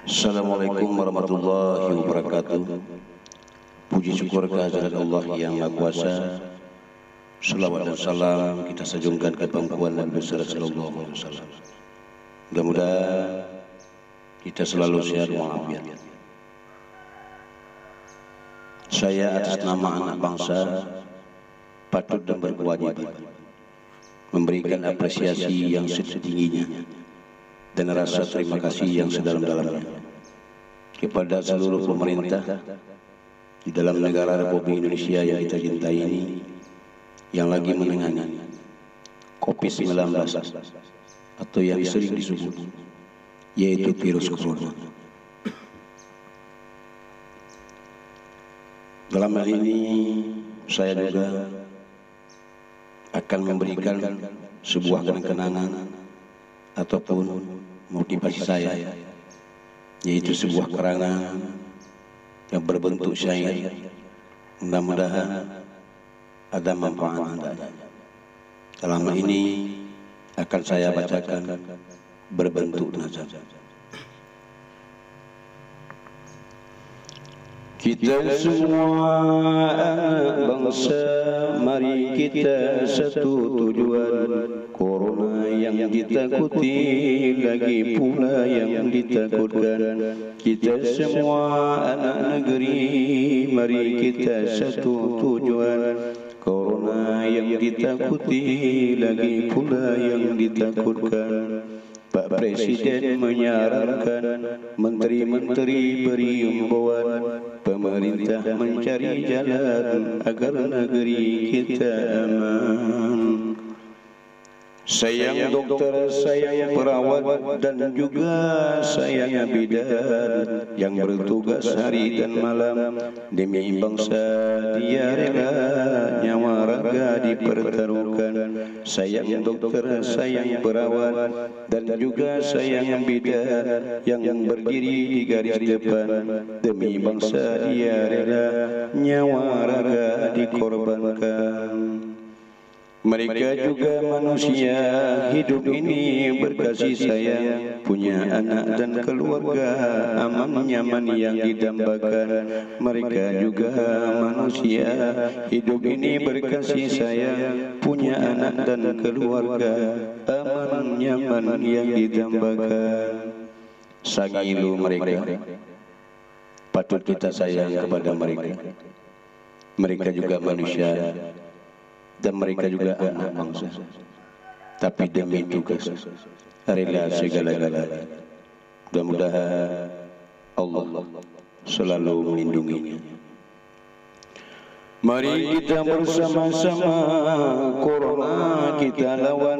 Assalamualaikum warahmatullahi wabarakatuh. Puji syukur kehadirat Allah yang Maha Kuasa. Salawat dan salam kita sanjungkan ke pangkuan Nabi besar sallallahu alaihi wasallam. Mudah-mudahan kita selalu sehat walafiat. Saya atas nama anak bangsa patut dan berkewajiban memberikan apresiasi yang setingginya dan rasa terima kasih yang sedalam-dalamnya kepada seluruh pemerintah di dalam negara Republik Indonesia yang kita cintai ini yang lagi menangani COVID-19 atau yang sering disebut yaitu virus corona. Dalam hal ini saya juga akan memberikan sebuah kenang-kenangan ataupun motivasi saya, yaitu sebuah kerangan yang berbentuk syair. Mudah-mudahan ada manfaat Anda. Dalam hal ini akan saya bacakan berbentuk nazam. Kita semua anak bangsa, mari kita satu tujuan. Corona yang ditakuti, lagi pula yang ditakutkan. Kita semua anak negeri, mari kita satu tujuan. Corona yang ditakuti, lagi pula yang ditakutkan. Pak Presiden menyarankan, menteri-menteri beri imbauan, pemerintah mencari jalan agar negeri kita aman. Sayang dokter, sayang perawat, dan juga sayang bidan yang bertugas hari dan malam demi bangsa. Dia rela nyawa raga dipertaruhkan. Sayang dokter, sayang perawat, dan juga sayang bidan yang berdiri di garis depan demi bangsa. Dia rela nyawa raga dikorbankan. Mereka juga manusia, hidup ini berkasih sayang, punya anak dan keluarga, aman nyaman yang didambakan. Mereka juga manusia, hidup ini berkasih sayang, punya anak dan keluarga, aman nyaman yang didambakan. Sangilu mereka, patut kita sayang kepada mereka. Mereka juga manusia, dan mereka juga anak bangsa, tapi demi tugas rela segala-galanya. Mudah-mudahan Allah selalu melindunginya. Mari kita bersama-sama corona kita lawan.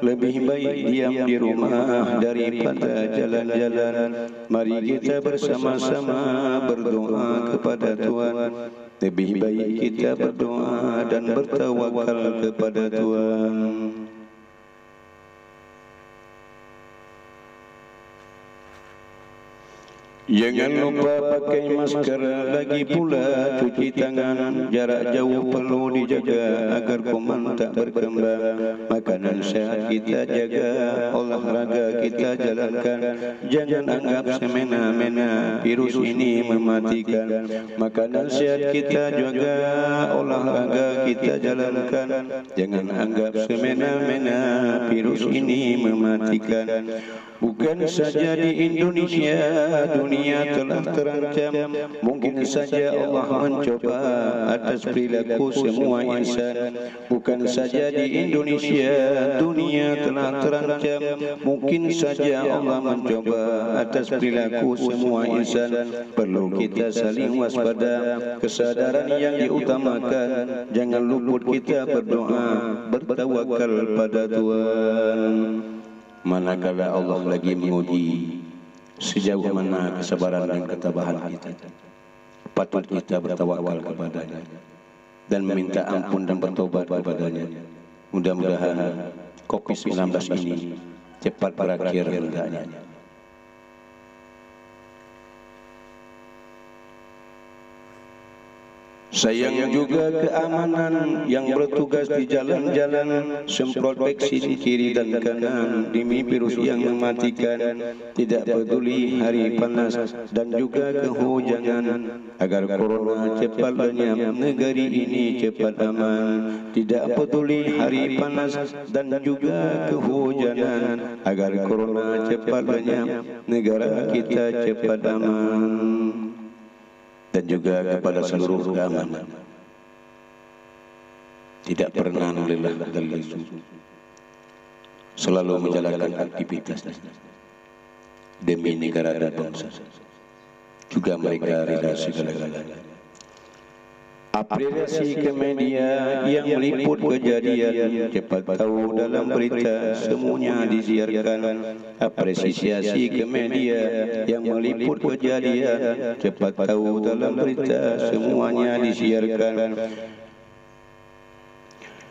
Lebih baik diam di rumah daripada jalan-jalan. Mari kita bersama-sama berdoa kepada Tuhan. Lebih baik kita berdoa dan bertawakal kepada Tuhan. Jangan lupa pakai masker, lagi pula cuci tangan. Jarak jauh perlu dijaga agar kuman tak berkembang. Makanan sehat kita jaga, olahraga kita jalankan. Jangan anggap semena-mena virus ini mematikan. Makanan sehat kita jaga, olahraga kita jalankan. Jangan anggap semena-mena virus ini mematikan. Bukan saja di Indonesia, dunia telah terancam. Mungkin saja Allah mencoba atas perilaku semua insan. Bukan saja di Indonesia, dunia telah terancam. Mungkin saja Allah mencoba atas perilaku semua insan. Perlu kita saling waspada, kesadaran yang diutamakan. Jangan luput kita berdoa, bertawakal pada Tuhan. Manakala Allah lagi menguji sejauh mana kesabaran dan ketabahan kita, patut kita bertawakal kepadanya dan meminta ampun dan bertobat kepadanya. Mudah-mudahan COVID-19 ini cepat berakhir hendaknya. Sayang juga keamanan yang bertugas di jalan-jalan, semprot vaksin kiri dan kanan demi virus yang mematikan, tidak peduli hari panas dan juga kehujanan, agar corona cepat lenyap, negeri ini cepat aman. Tidak peduli hari panas dan juga kehujanan, agar corona cepat lenyap, negara kita cepat aman. Dan juga kepada seluruh keamanan, tidak pernah lelah dan lesu, selalu menjalankan aktivitas demi negara dan bangsa. Juga mereka rela segala-galanya. Apresiasi ke media yang meliput kejadian, cepat tahu dalam berita semuanya disiarkan. Apresiasi ke media yang meliput kejadian, cepat tahu dalam berita semuanya disiarkan.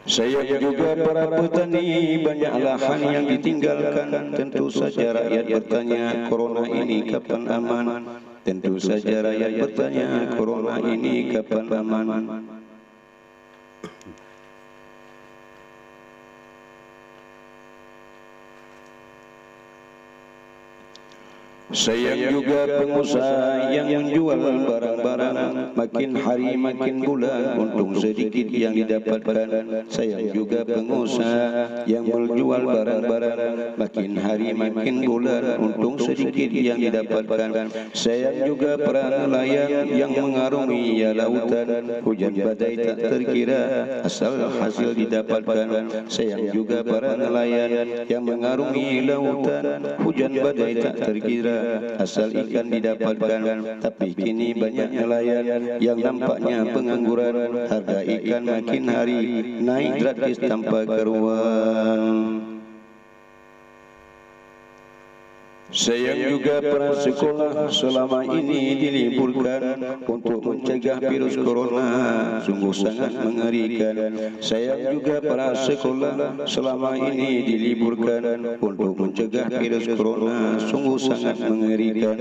Sayang juga para petani, banyak lahan yang ditinggalkan. Tentu saja rakyat bertanya, corona ini kapan aman? Tentu saja rakyat bertanya, corona ini kapan aman? Sayang juga pengusaha yang menjual barang-barang, makin hari makin bulan untung sedikit yang didapatkan. Sayang juga pengusaha yang menjual barang-barang, makin hari makin bulan untung sedikit yang didapatkan. Sayang juga para nelayan yang mengarungi lautan, hujan badai tak terkira asal hasil didapatkan. Sayang juga para nelayan yang mengarungi lautan, hujan badai tak terkira asal ikan didapatkan. Tapi kini banyak nelayan yang nampaknya pengangguran, harga ikan makin hari naik drastis tanpa karuan. Sayang juga para sekolah selama ini diliburkan untuk mencegah virus corona, sungguh sangat mengerikan. Sayang juga para sekolah selama ini diliburkan untuk mencegah virus corona, sungguh sangat mengerikan.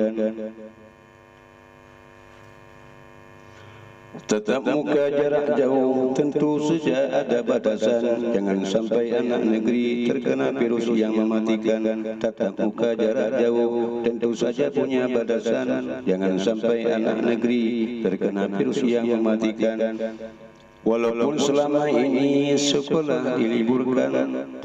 Tetap muka jarak jauh, tentu saja ada batasan. Jangan sampai anak negeri terkena virus yang mematikan. Tetap muka jarak jauh, tentu saja punya batasan. Jangan sampai anak negeri terkena virus yang mematikan. Walaupun selama ini sekolah diliburkan,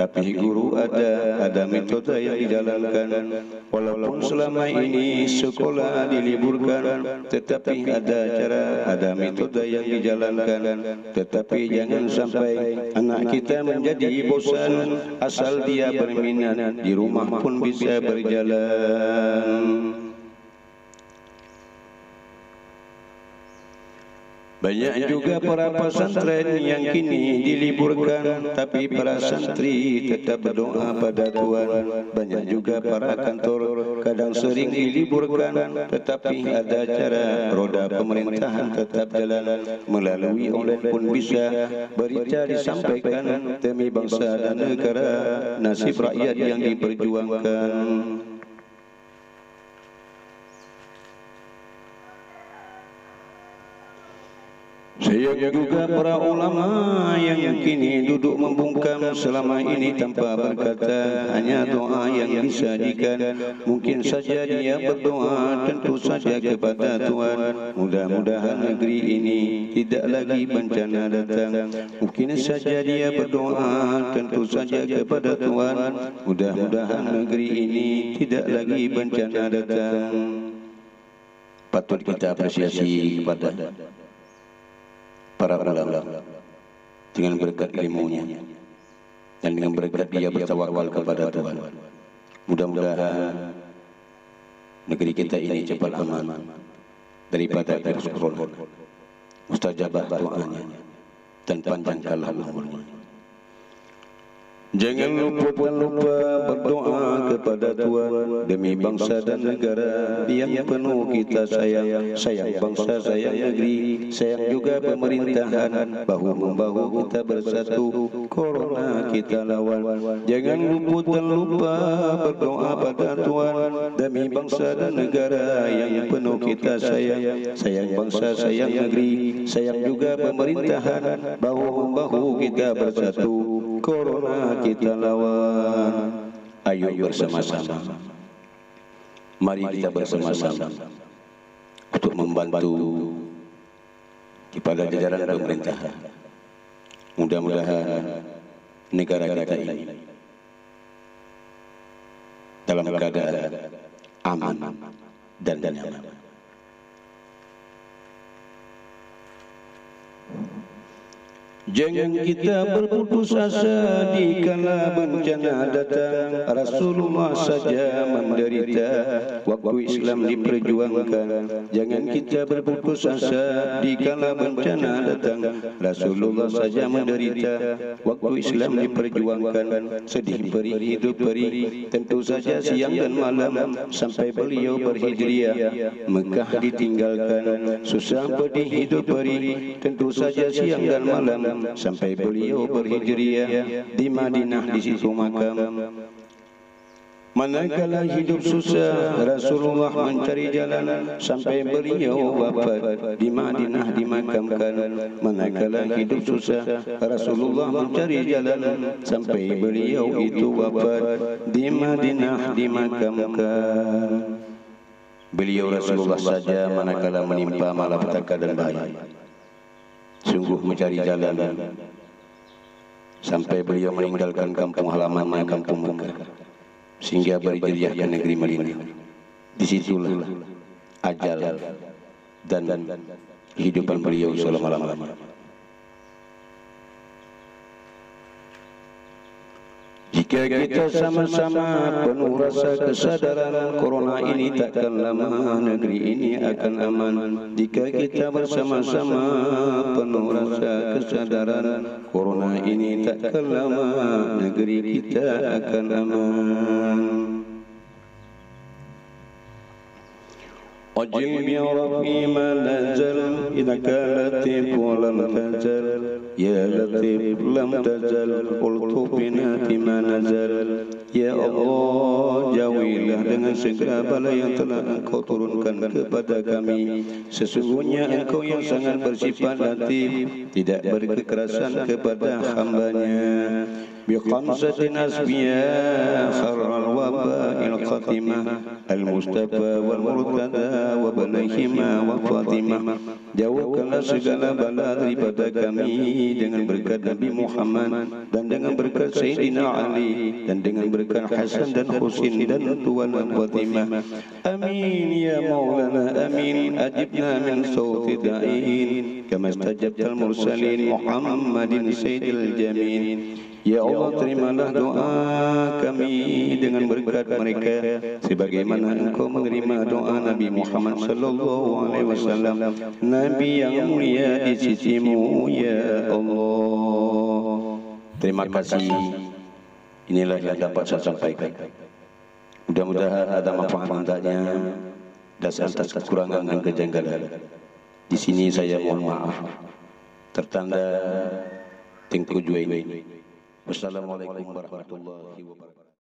tapi guru ada metode yang dijalankan. Walaupun selama ini sekolah diliburkan, tetapi ada cara, ada metode yang dijalankan. Tetapi jangan sampai anak kita menjadi bosan, asal dia berminat di rumah pun bisa berjalan. Banyak juga para pesantren yang kini diliburkan, tapi para santri tetap berdoa pada Tuhan. Banyak juga para kantor kadang sering diliburkan, tetapi ada cara, roda pemerintahan tetap jalan. Melalui online pun bisa berita disampaikan demi bangsa dan negara, nasib rakyat yang diperjuangkan. Sayang juga para ulama yang kini duduk membungkam selama ini tanpa berkata, hanya doa yang disajikan. Mungkin saja dia berdoa tentu saja kepada Tuhan, mudah-mudahan negeri ini tidak lagi bencana datang. Mungkin saja dia berdoa tentu saja kepada Tuhan, mudah-mudahan negeri ini tidak lagi bencana datang. Patut kita apresiasi kepada para ulama dengan berkat ilmunya dan dengan berkat dia bertawakal kepada Tuhan. Mudah-mudahan negeri kita ini cepat aman daripada virus corona. Mustajabah doanya dan panjangkanlah umurnya. Jangan lupa berdoa kepada Tuhan demi bangsa dan negara yang penuh kita sayang. Sayang bangsa, sayang negeri, sayang juga pemerintahan. Bahu-membahu kita bersatu, corona kita lawan. Jangan lupa berdoa pada Tuhan demi bangsa dan negara yang penuh kita sayang. Sayang bangsa, sayang negeri, sayang juga pemerintahan. Bahu-membahu kita bersatu, corona kita lawan. Ayo bersama-sama, mari kita bersama-sama untuk membantu kepada jajaran pemerintahan. Mudah-mudahan negara kita ini dalam keadaan aman dan nyaman. Jangan kita berputus asa di kala bencana datang. Rasulullah saja menderita waktu Islam diperjuangkan. Jangan kita berputus asa di kala bencana datang. Rasulullah saja menderita waktu Islam diperjuangkan. Sedih perih, hidup perih, tentu saja siang dan malam sampai beliau berhijriah. Mekah ditinggalkan, susah pedih, hidup perih, tentu saja siang dan malam sampai beliau berhijriah di Madinah, di situ makam. Manakala hidup susah, Rasulullah mencari jalan sampai beliau wafat di Madinah dimakamkan. Manakala hidup susah, Rasulullah mencari jalan sampai beliau itu wafat di Madinah dimakamkan. Beliau Rasulullah saja manakala menimpa malapetaka dan bahaya, sungguh mencari jalan sampai beliau meninggalkan kampung halamannya, kampung Mekah, sehingga berhijrah ke negeri Madinah. Disitulah ajal dan kehidupan beliau selama-lamanya. Jika kita sama-sama penuh rasa kesadaran, corona ini takkan lama, negeri ini akan aman. Jika kita bersama-sama penuh rasa kesadaran, corona ini takkan lama, negeri kita akan aman. Ajil bi Rabbi ma nazal, innaka latif wa lam tazal, ya latif lam tazal, qultu binati ma nazal. Ya Allah, jauhilah dengan segala bala yang telah Engkau turunkan kepada kami. Sesungguhnya Engkau yang sangat bersifat latif, tidak berkekerasan kepada hambanya. Biqamsatin asbiya kharal waba'il khatimah, al-mustafa wal murtada wa banahima wa fatimah. Jauhkanlah segala bala daripada kami dengan berkat Nabi Muhammad dan dengan berkat Sayyidina Ali dan dengan berkat Hasan dan Husin dan Tuan Fatimah. Amin ya Maulana amin, ajibna min sawti da'in kama istajabtal mursalin Muhammadin sayyidil jamin. Ya Allah, terimalah doa kami dengan berkat mereka sebagaimana Engkau menerima doa Nabi Muhammad sallallahu alaihi wasallam, Nabi yang mulia di sisimu ya Allah. Terima kasih. Inilah yang dapat saya sampaikan. Mudah-mudahan ada manfaat untuknya dan atas kekurangan dan kejanggalan. Di sini saya mohon maaf. Tertanda Tengku Juwaini. Wassalamualaikum warahmatullahi wabarakatuh.